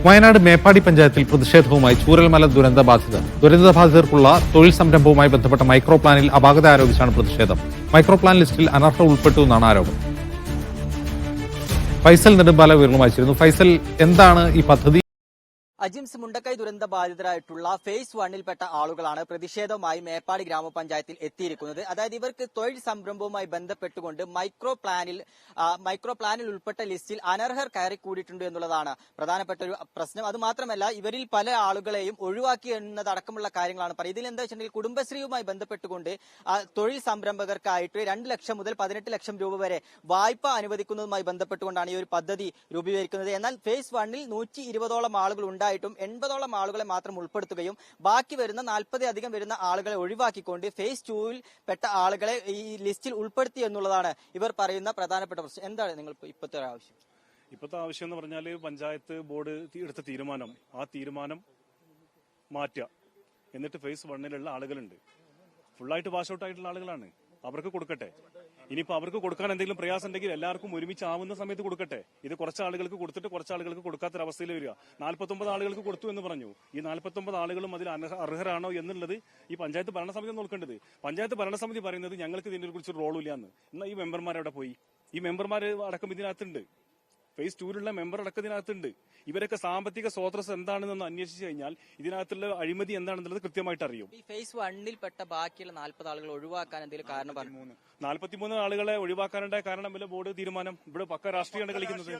വയനാട് മേപ്പാടി പഞ്ചായത്തിൽ പ്രതിഷേധവുമായി ചൂരൽമല ദുരന്തബാധിതർക്കുള്ള തൊഴിൽ സംരംഭവുമായി ബന്ധപ്പെട്ട മൈക്രോ പ്ലാനിൽ അപാകത ആരോപിച്ചാണ് പ്രതിഷേധം. മൈക്രോ പ്ലാൻ ലിസ്റ്റിൽ അനർഹർ ഉൾപ്പെട്ടു എന്നാണ് ആരോപണം. ഫൈസൽ നെടുമ്പാല വിവരങ്ങളുമായി ചേരുന്നു. ഫൈസൽ, എന്താണ് ഈ പദ്ധതി? അജിംസ് മുണ്ടക്കൈ ദുരന്ത ബാധിതരായിട്ടുള്ള ഫേസ് 1ൽപ്പെട്ട ആളുകളാണ് പ്രതിഷേധവുമായി മേപ്പാടി ഗ്രാമപഞ്ചായത്തിൽ എത്തിയിരിക്കുന്നത്. അതായത് ഇവർക്ക് തൊഴിൽ സംരംഭവുമായി ബന്ധപ്പെട്ടുകൊണ്ട് മൈക്രോ പ്ലാനിൽ ഉൾപ്പെട്ട ലിസ്റ്റിൽ അനർഹർ കയറി കൂടിയിട്ടുണ്ട് എന്നുള്ളതാണ് പ്രധാനപ്പെട്ട ഒരു പ്രശ്നം. അതുമാത്രമല്ല, ഇവരിൽ പല ആളുകളെയും ഒഴിവാക്കി എന്നതടക്കമുള്ള കാര്യങ്ങളാണ് പറയുന്നത്. ഇതിൽ എന്താ വെച്ചിട്ടുണ്ടെങ്കിൽ കുടുംബശ്രീയുമായി ബന്ധപ്പെട്ടുകൊണ്ട് തൊഴിൽ സംരംഭകർക്കായിട്ട് 2 ലക്ഷം മുതൽ 18 ലക്ഷം രൂപ വരെ വായ്പ അനുവദിക്കുന്നതുമായി ബന്ധപ്പെട്ടുകൊണ്ടാണ് ഈ ഒരു പദ്ധതി രൂപീകരിക്കുന്നത്. എന്നാൽ ഫേസ് 1ൽ 120ഓളം ആളുകൾ ഉണ്ടായിട്ടും 80ഓളം ആളുകളെ മാത്രം ഉൾപ്പെടുത്തുകയും ബാക്കി വരുന്ന 40 വരുന്ന ആളുകളെ ഒഴിവാക്കിക്കൊണ്ട് ഫേസ് 2ൽ പെട്ട ആളുകളെ ഈ ലിസ്റ്റിൽ ഉൾപ്പെടുത്തി എന്നുള്ളതാണ് ഇവർ പറയുന്ന പ്രധാനപ്പെട്ട പ്രശ്നം. എന്താണ് നിങ്ങൾ ഇപ്പോഴത്തെ ആവശ്യം? ഇപ്പോഴത്തെ ആവശ്യം എന്ന് പറഞ്ഞാൽ പഞ്ചായത്ത് ബോർഡ് എടുത്ത തീരുമാനം മാറ്റുക. എന്നിട്ട് ഫേസ് 1ലുള്ള ആളുകളുണ്ട്, ഫുള്ളായിട്ട് വാഷ് ഔട്ട് ആയിട്ടുള്ള ആളുകളാണ്, അവർക്ക് കൊടുക്കട്ടെ. ഇനിയിപ്പോ അവർക്ക് കൊടുക്കാൻ എന്തെങ്കിലും പ്രയാസം ഉണ്ടെങ്കിൽ എല്ലാവർക്കും ഒരുമിച്ച് ആവുന്ന സമയത്ത് കൊടുക്കട്ടെ. ഇത് കുറച്ച് ആളുകൾക്ക് കൊടുത്തിട്ട് കുറച്ച് ആളുകൾക്ക് കൊടുക്കാത്തൊരവസ്ഥയിൽ വരിക. 49 ആളുകൾക്ക് കൊടുത്തു എന്ന് പറഞ്ഞു. ഈ 49 ആളുകളും അതിൽ അർഹരാണോ എന്നുള്ളത് ഈ പഞ്ചായത്ത് ഭരണസമിതി നോക്കേണ്ടത്. പഞ്ചായത്ത് ഭരണസമിതി പറയുന്നത് ഞങ്ങൾക്ക് ഇതിനെ കുറിച്ച് റോളും ഇല്ലാന്ന്. എന്നാൽ ഈ മെമ്പർമാരവിടെ പോയി? ഈ മെമ്പർമാർ അടക്കം ഇതിനകത്തുണ്ട്, ഫേസ് 2ലുള്ള മെമ്പർ അടക്കം ഇതിനകത്തുണ്ട്. ഇവരൊക്കെ സാമ്പത്തിക സ്രോതസ് എന്താണെന്ന് അന്വേഷിച്ചു കഴിഞ്ഞാൽ ഇതിനകത്തുള്ള അഴിമതി എന്താണെന്നുള്ളത് കൃത്യമായിട്ട് അറിയും. ഈ ഫേസ് 1ൽപ്പെട്ട ബാക്കിയുള്ള 40 ആളുകൾ ഒഴിവാക്കാൻ എന്തെങ്കിലും കാരണം പറഞ്ഞു? 43 ആളുകളെ ഒഴിവാക്കാനുണ്ടായ കാരണം വല്ല ബോർഡ് തീരുമാനം? ഇവിടെ പക്ക രാഷ്ട്രീയമാണ് കളിക്കുന്നത്.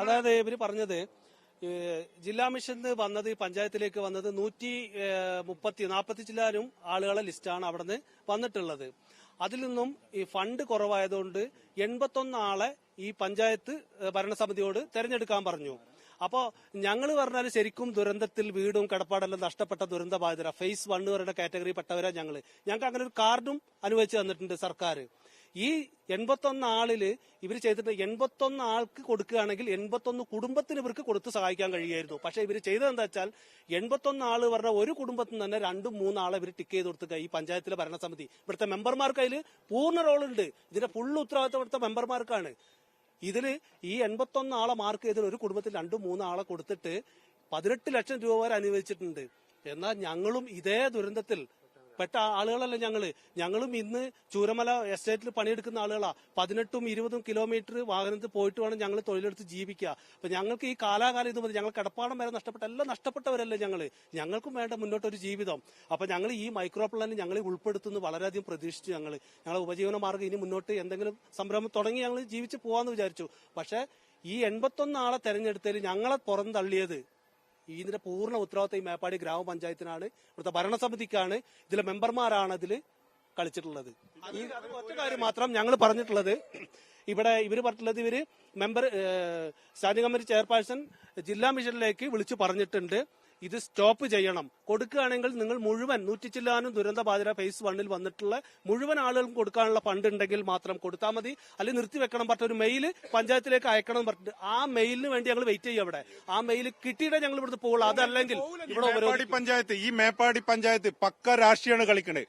അതായത് ഇവര് പറഞ്ഞത് ജില്ലാ മിഷൻ വന്നത് പഞ്ചായത്തിലേക്ക് വന്നത് 140 ചില്ലാനും ആളുകളെ ലിസ്റ്റാണ് അവിടുന്ന് വന്നിട്ടുള്ളത്. അതിൽ നിന്നും ഈ ഫണ്ട് കുറവായതുകൊണ്ട് 81 ആളെ ഈ പഞ്ചായത്ത് ഭരണസമിതിയോട് തെരഞ്ഞെടുക്കാൻ പറഞ്ഞു. അപ്പോ ഞങ്ങൾ പറഞ്ഞാൽ ശരിക്കും ദുരന്തത്തിൽ വീടും കിടപ്പാടെല്ലാം നഷ്ടപ്പെട്ട ദുരന്ത ബാധിതര ഫേസ് 1 വരുടെ കാറ്റഗറി പെട്ടവരാ ഞങ്ങൾക്ക് അങ്ങനെ ഒരു കാർഡും അനുവദിച്ചു തന്നിട്ടുണ്ട് സർക്കാർ. ഈ 81 ആളില് ഇവർ ചെയ്തിട്ട് 81 ആൾക്ക് കൊടുക്കുകയാണെങ്കിൽ 81 കുടുംബത്തിന് ഇവർക്ക് കൊടുത്ത് സഹായിക്കാൻ കഴിയുമായിരുന്നു. പക്ഷെ ഇവർ ചെയ്തത് എന്താ വെച്ചാൽ 81 ആള് പറഞ്ഞ ഒരു കുടുംബത്തിന് തന്നെ 2-3 ആളെ ഇവർ ടിക്ക് ചെയ്ത് കൊടുത്തുക. ഈ പഞ്ചായത്തിലെ ഭരണസമിതി ഇവിടുത്തെ മെമ്പർമാർക്ക് അതിൽ പൂർണ്ണ റോളുണ്ട്. ഇതിന്റെ ഫുള്ള് ഉത്തരവാദിത്തം ഇവിടുത്തെ മെമ്പർമാർക്കാണ്. ഇതില് ഈ 81 ആളെ മാർക്ക് ചെയ്തതിൽ ഒരു കുടുംബത്തിൽ 2-3 ആളെ കൊടുത്തിട്ട് 18 ലക്ഷം രൂപ വരെ അനുവദിച്ചിട്ടുണ്ട്. എന്നാൽ ഞങ്ങളും ഇതേ ദുരന്തത്തിൽ പെട്ട ആളുകളല്ല ഞങ്ങളും ഇന്ന് ചൂരമല എസ്റ്റേറ്റിൽ പണിയെടുക്കുന്ന ആളുകളാ. 18-20 കിലോമീറ്റർ വാഹനത്തിൽ പോയിട്ട് വേണം ഞങ്ങൾ തൊഴിലെടുത്ത് ജീവിക്കുക. അപ്പൊ ഞങ്ങൾക്ക് ഈ കാലാകാലം ഇത് മതി. ഞങ്ങൾ കിടപ്പാടം വരെ എല്ലാം നഷ്ടപ്പെട്ടവരല്ലേ ഞങ്ങൾക്കും വേണ്ട മുന്നോട്ടൊരു ജീവിതം. അപ്പൊ ഞങ്ങൾ ഈ മൈക്രോ പ്ലാനിൽ ഞങ്ങളെ ഉൾപ്പെടുത്തുന്നു വളരെയധികം പ്രതീക്ഷിച്ചു. ഞങ്ങളെ ഉപജീവന മാർഗ്ഗം ഇനി മുന്നോട്ട് എന്തെങ്കിലും സംരംഭം തുടങ്ങി ഞങ്ങൾ ജീവിച്ച് പോവാന്ന് വിചാരിച്ചു. പക്ഷെ ഈ 81 ആളെ തെരഞ്ഞെടുത്തതിൽ ഞങ്ങളെ പുറന്തള്ളിയത് ഇതിന്റെ പൂർണ്ണ ഉത്തരവാദിത്തം ഈ മേപ്പാടി ഗ്രാമപഞ്ചായത്തിനാണ്, ഇവിടുത്തെ ഭരണസമിതിക്കാണ്. ഇതിലെ മെമ്പർമാരാണ് ഇതിൽ കളിച്ചിട്ടുള്ളത്. ഈ ഒറ്റ കാര്യം മാത്രം ഞങ്ങൾ പറഞ്ഞിട്ടുള്ളത്, ഇവര് പറഞ്ഞിട്ടുള്ളത് ഇവര് സ്റ്റാൻഡിംഗ് കമ്മിറ്റി ചെയർപേഴ്സൺ ജില്ലാ മിഷനിലേക്ക് വിളിച്ചു പറഞ്ഞിട്ടുണ്ട്, ഇത് സ്റ്റോപ്പ് ചെയ്യണം. കൊടുക്കുകയാണെങ്കിൽ നിങ്ങൾ മുഴുവൻ 100 ചില്ലാനും ദുരന്ത ബാധിത ഫേസ് 1ൽ വന്നിട്ടുള്ള മുഴുവൻ ആളുകൾക്കും കൊടുക്കാനുള്ള ഫണ്ട് ഉണ്ടെങ്കിൽ മാത്രം കൊടുത്താൽ മതി, അല്ലെങ്കിൽ നിർത്തിവെക്കണം. പറഞ്ഞ ഒരു മെയിൽ പഞ്ചായത്തിലേക്ക് അയക്കണം പറഞ്ഞിട്ട് ആ മെയിലിന് വേണ്ടി ഞങ്ങൾ വെയിറ്റ് ചെയ്യും. അവിടെ ആ മെയിൽ കിട്ടിയിട്ടേ ഞങ്ങൾ ഇവിടുത്തെ പോകുള്ളൂ. അതല്ലെങ്കിൽ ഈ മേപ്പാടി പഞ്ചായത്ത് പക്ക രാഷ്ട്രീയമാണ് കളിക്കണേ.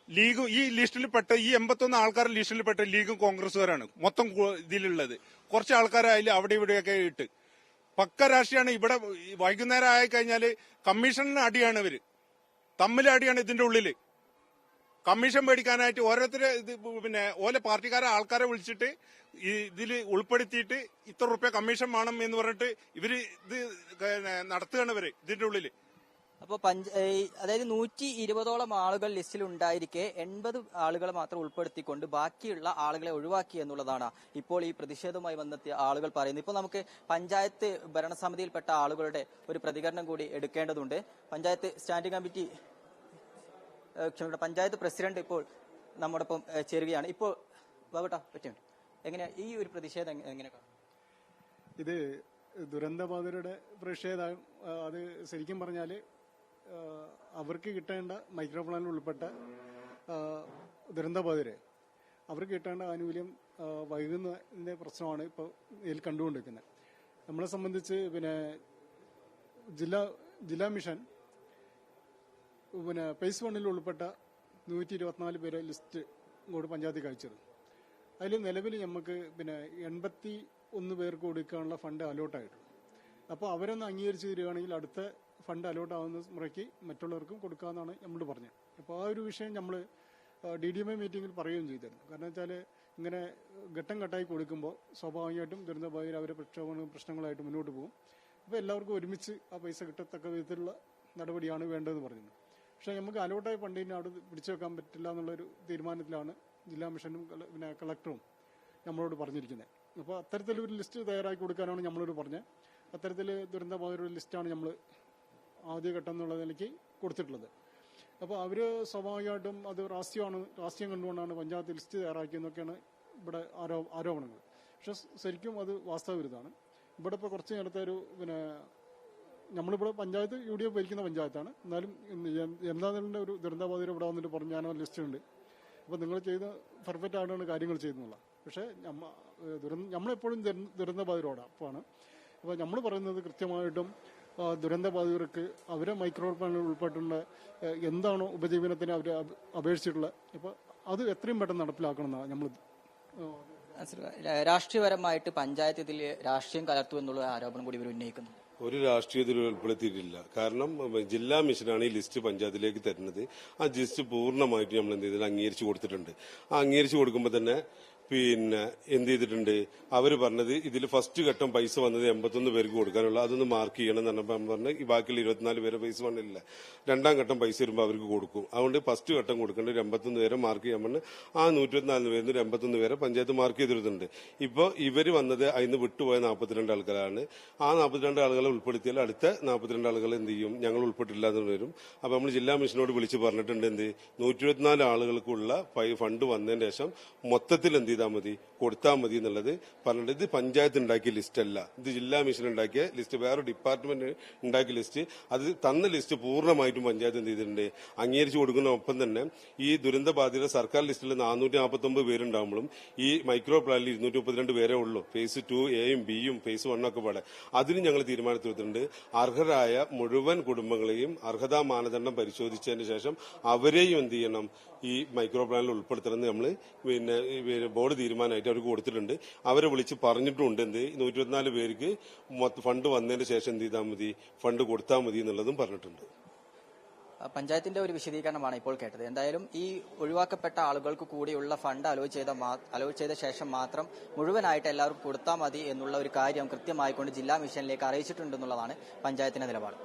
ലീഗും ഈ ലിസ്റ്റിൽപ്പെട്ട ഈ 81 ആൾക്കാരുടെ ലിസ്റ്റിൽപ്പെട്ട ലീഗും കോൺഗ്രസുകാരാണ് മൊത്തം ഇതിലുള്ളത്. കുറച്ച് ആൾക്കാരായാലും അവിടെ ഇവിടെയൊക്കെ ഇട്ട് പക്ക രാഷ്ട്രീയമാണ്. ഇവിടെ വൈകുന്നേരം ആയി കഴിഞ്ഞാല് കമ്മീഷനിന് അടിയാണ്, ഇവര് തമ്മിൽ അടിയാണ് ഇതിന്റെ ഉള്ളില്. കമ്മീഷൻ മേടിക്കാനായിട്ട് ഓരോരുത്തരെ ഓരോ പാർട്ടിക്കാരെ ആൾക്കാരെ വിളിച്ചിട്ട് ഇതില് ഉൾപ്പെടുത്തിയിട്ട് ഇത്ര റുപ്യ കമ്മീഷൻ വേണം എന്ന് പറഞ്ഞിട്ട് ഇവര് ഇത് നടത്തുകയാണ് ഇവര് ഇതിന്റെ ഉള്ളില്. അപ്പോൾ അതായത് 120ഓളം ആളുകൾ ലിസ്റ്റിൽ ഉണ്ടായിരിക്കെ 80 ആളുകളെ മാത്രം ഉൾപ്പെടുത്തിക്കൊണ്ട് ബാക്കിയുള്ള ആളുകളെ ഒഴിവാക്കി എന്നുള്ളതാണ് ഇപ്പോൾ ഈ പ്രതിഷേധവുമായി വന്നെത്തിയ ആളുകൾ പറയുന്നത്. ഇപ്പോൾ നമുക്ക് പഞ്ചായത്ത് ഭരണസമിതിയിൽപ്പെട്ട ആളുകളുടെ ഒരു പ്രതികരണം കൂടി എടുക്കേണ്ടതുണ്ട്. Panchayat standing committee panchayat president ഇപ്പോൾ നമ്മോടൊപ്പം ചേരുകയാണ്. ഇപ്പോൾ ബാബുട്ടാ പറ്റും, എങ്ങനെയാ ഈ ഒരു പ്രതിഷേധം എങ്ങനെ? ഇത് ദുരന്തബാധിതരുടെ പ്രതിഷേധം. അത് ശരിക്കും പറഞ്ഞാല് അവർക്ക് കിട്ടേണ്ട മൈക്രോ പ്ലാനിൽ ഉൾപ്പെട്ട ദുരന്തബാധിതരെ അവർക്ക് കിട്ടേണ്ട ആനുകൂല്യം വൈകുന്നതിന്റെ പ്രശ്നമാണ് ഇപ്പോൾ ഇതിൽ കണ്ടുകൊണ്ടിരിക്കുന്നത്. നമ്മളെ സംബന്ധിച്ച് ജില്ലാ മിഷൻ ഫേസ് 1ൽ ഉൾപ്പെട്ട 124 പേരെ ലിസ്റ്റ് കൂടി പഞ്ചായത്തിൽ കഴിച്ചത്. അതിൽ നിലവിൽ നമുക്ക് 81 പേർക്ക് കൊടുക്കാനുള്ള ഫണ്ട് അലോട്ടായിട്ടുണ്ട്. അപ്പോൾ അവരൊന്ന് അംഗീകരിച്ച് തരികയാണെങ്കിൽ അടുത്ത ഫണ്ട് അലോട്ട് ആവുന്ന മുറയ്ക്ക് മറ്റുള്ളവർക്കും കൊടുക്കാമെന്നാണ് നമ്മൾ പറഞ്ഞത്. അപ്പോൾ ആ ഒരു വിഷയം നമ്മൾ DDMA മീറ്റിങ്ങിൽ പറയുകയും ചെയ്തിരുന്നു. കാരണം വെച്ചാൽ ഇങ്ങനെ ഘട്ടം ഘട്ടമായി കൊടുക്കുമ്പോൾ സ്വാഭാവികമായിട്ടും ദുരന്തബാധിതർ അവരെ പ്രശ്നങ്ങളായിട്ട് മുന്നോട്ട് പോകും. അപ്പോൾ എല്ലാവർക്കും ഒരുമിച്ച് ആ പൈസ കിട്ടത്തക്ക വിധത്തിലുള്ള നടപടിയാണ് വേണ്ടതെന്ന് പറയുന്നത്. പക്ഷേ നമുക്ക് അലോട്ടായ ഫണ്ടിനെ അവിടെ പിടിച്ചു വെക്കാൻ പറ്റില്ല എന്നുള്ളൊരു തീരുമാനത്തിലാണ് ജില്ലാ മിഷനും പിന്നെ കളക്ടറും നമ്മളോട് പറഞ്ഞിരിക്കുന്നത്. അപ്പോൾ അത്തരത്തിലൊരു ലിസ്റ്റ് തയ്യാറാക്കി കൊടുക്കാനാണ് നമ്മളോട് പറഞ്ഞത്. അത്തരത്തിൽ ദുരന്തബാധിതരുടെ ലിസ്റ്റാണ് നമ്മൾ ആദ്യഘട്ടം എന്നുള്ള നിലയ്ക്ക് കൊടുത്തിട്ടുള്ളത്. അപ്പോൾ അവർ സ്വാഭാവികമായിട്ടും അത് രാഷ്ട്രീയം കണ്ടുകൊണ്ടാണ് പഞ്ചായത്ത് ലിസ്റ്റ് തയ്യാറാക്കിയെന്നൊക്കെയാണ് ഇവിടെ ആരോപണങ്ങൾ. പക്ഷെ ശരിക്കും അത് വാസ്തവവിരുദ്ധമാണ്. ഇവിടെ ഇപ്പോൾ കുറച്ച് നേരത്തെ പിന്നെ നമ്മളിവിടെ പഞ്ചായത്ത് UDF ഭരിക്കുന്ന പഞ്ചായത്താണ്. എന്നാലും ജനതാദളിൻ്റെ ഒരു ദുരന്തബാധിതർ ഇവിടെ വന്നിട്ട് പറഞ്ഞു ഞാനോ ലിസ്റ്റ് ഉണ്ട്, അപ്പോൾ നിങ്ങൾ ചെയ്ത് പെർഫെക്റ്റ് ആയിട്ടാണ് കാര്യങ്ങൾ ചെയ്യുന്നുള്ള. പക്ഷേ നമ്മളെപ്പോഴും ദുരന്തബാധിതരോടൊപ്പമാണ്. അപ്പോൾ നമ്മൾ പറയുന്നത് കൃത്യമായിട്ടും ദുരന്തബാധിതർക്ക് അവരെ മൈക്രോ പ്ലാനിൽ ഉൾപ്പെട്ടുള്ള എന്താണോ ഉപജീവനത്തിന് അവർ അപേക്ഷിച്ചിട്ടുള്ളത്, അപ്പോൾ അത് എത്രയും പെട്ടെന്ന് നടപ്പിലാക്കണമെന്നാണ് നമ്മൾ. രാഷ്ട്രീയപരമായിട്ട് പഞ്ചായത്ത് ഇതിൽ രാഷ്ട്രീയം കലർത്തു എന്നുള്ള ആരോപണം കൂടി ഇവർ ഉന്നയിക്കുന്നു. ഒരു രാഷ്ട്രീയത്തിൽ ഉൾപ്പെടുത്തിയിട്ടില്ല. കാരണം ജില്ലാ മിഷനാണ് ഈ ലിസ്റ്റ് പഞ്ചായത്തിലേക്ക് തരുന്നത്. ആ ലിസ്റ്റ് പൂർണ്ണമായിട്ട് നമ്മൾ എന്ത് ചെയ്തിട്ട് അംഗീകരിച്ചു കൊടുത്തിട്ടുണ്ട്. ആ അംഗീകരിച്ചു കൊടുക്കുമ്പോൾ തന്നെ പിന്നെ എന്ത് ചെയ്തിട്ടുണ്ട്, അവർ പറഞ്ഞത് ഇതിൽ ഫസ്റ്റ് ഘട്ടം പൈസ വന്നത് 81 പേർക്ക് കൊടുക്കാനുള്ള, അതൊന്ന് മാർക്ക് ചെയ്യണം എന്ന് പറഞ്ഞ് ഈ ബാക്കിയുള്ള 24 പേരെ പൈസ വന്നില്ല. രണ്ടാം ഘട്ടം പൈസ വരുമ്പോൾ അവർക്ക് കൊടുക്കും. അതുകൊണ്ട് ഫസ്റ്റ് ഘട്ടം കൊടുക്കേണ്ട 81 പേരെ മാർക്ക് ചെയ്യാൻ പറഞ്ഞ് ആ 124 പേരിൽ 81 പേരെ പഞ്ചായത്ത് മാർക്ക് ചെയ്തിട്ടുണ്ട്. ഇപ്പോൾ ഇവർ വന്നത് അതിന് വിട്ടുപോയ 42 ആൾക്കാരാണ്. ആ 42 ആളുകളെ ഉൾപ്പെടുത്തിയാൽ അടുത്ത 42 ആളുകൾ എന്ത് ചെയ്യും, ഞങ്ങൾ ഉൾപ്പെട്ടില്ല എന്ന് വരും. അപ്പോൾ നമ്മൾ ജില്ലാ മിഷനോട് വിളിച്ച് പറഞ്ഞിട്ടുണ്ട് എന്ത് 124 ആളുകൾക്കുള്ള ഫണ്ട് വന്നതിന് ശേഷം മൊത്തത്തിൽ എന്ത് ചെയ്താൽ മതി, കൊടുത്താൽ മതി എന്നുള്ളത് പറഞ്ഞിട്ട്. ഇത് പഞ്ചായത്ത് ഉണ്ടാക്കിയ ലിസ്റ്റ് അല്ല, ഇത് ജില്ലാ മിഷൻ ഉണ്ടാക്കിയ ലിസ്റ്റ്, വേറെ ഡിപ്പാർട്ട്മെന്റ് ഉണ്ടാക്കിയ ലിസ്റ്റ്. അത് തന്ന ലിസ്റ്റ് പൂർണ്ണമായിട്ടും പഞ്ചായത്ത് എന്ത് ചെയ്തിട്ടുണ്ട്, അംഗീകരിച്ചു കൊടുക്കുന്ന. ഒപ്പം തന്നെ ഈ ദുരന്ത ബാധിത സർക്കാർ ലിസ്റ്റിൽ 449 പേരുണ്ടാകുമ്പോഴും ഈ മൈക്രോ പ്ലാനിൽ 232 പേരേ ഉള്ളൂ. ഫേസ് 2A-യും B-യും ഫേസ് 1 ഒക്കെ പാടെ. അതിന് ഞങ്ങൾ തീരുമാനത്തിലെടുത്തിട്ടുണ്ട്. അർഹരായ മുഴുവൻ കുടുംബങ്ങളെയും അർഹതാ മാനദണ്ഡം പരിശോധിച്ചതിന് ശേഷം അവരെയും എന്ത് ചെയ്യണം, ഈ മൈക്രോ പ്ലാനിൽ ഉൾപ്പെടുത്തണമെന്ന് നമ്മൾ പിന്നെ ബോർഡ് തീരുമാനമായിട്ട് അവർക്ക് കൊടുത്തിട്ടുണ്ട്. അവരെ വിളിച്ച് പറഞ്ഞിട്ടുണ്ട് എന്ത് 124 പേർക്ക് ഫണ്ട് വന്നതിന് ശേഷം എന്ത് ചെയ്താൽ മതി, ഫണ്ട് കൊടുത്താൽ മതി എന്നുള്ളതും പറഞ്ഞിട്ടുണ്ട്. പഞ്ചായത്തിന്റെ ഒരു വിശദീകരണമാണ് ഇപ്പോൾ കേട്ടത്. എന്തായാലും ഈ ഒഴിവാക്കപ്പെട്ട ആളുകൾക്ക് കൂടിയുള്ള ഫണ്ട് അലോട്ട് ചെയ്ത ശേഷം മാത്രം മുഴുവനായിട്ട് എല്ലാവർക്കും കൊടുത്താൽ മതി എന്നുള്ള ഒരു കാര്യം കൃത്യമായിക്കൊണ്ട് ജില്ലാ മിഷനിലേക്ക് അറിയിച്ചിട്ടുണ്ടെന്നുള്ളതാണ് പഞ്ചായത്തിന്റെ നിലപാട്.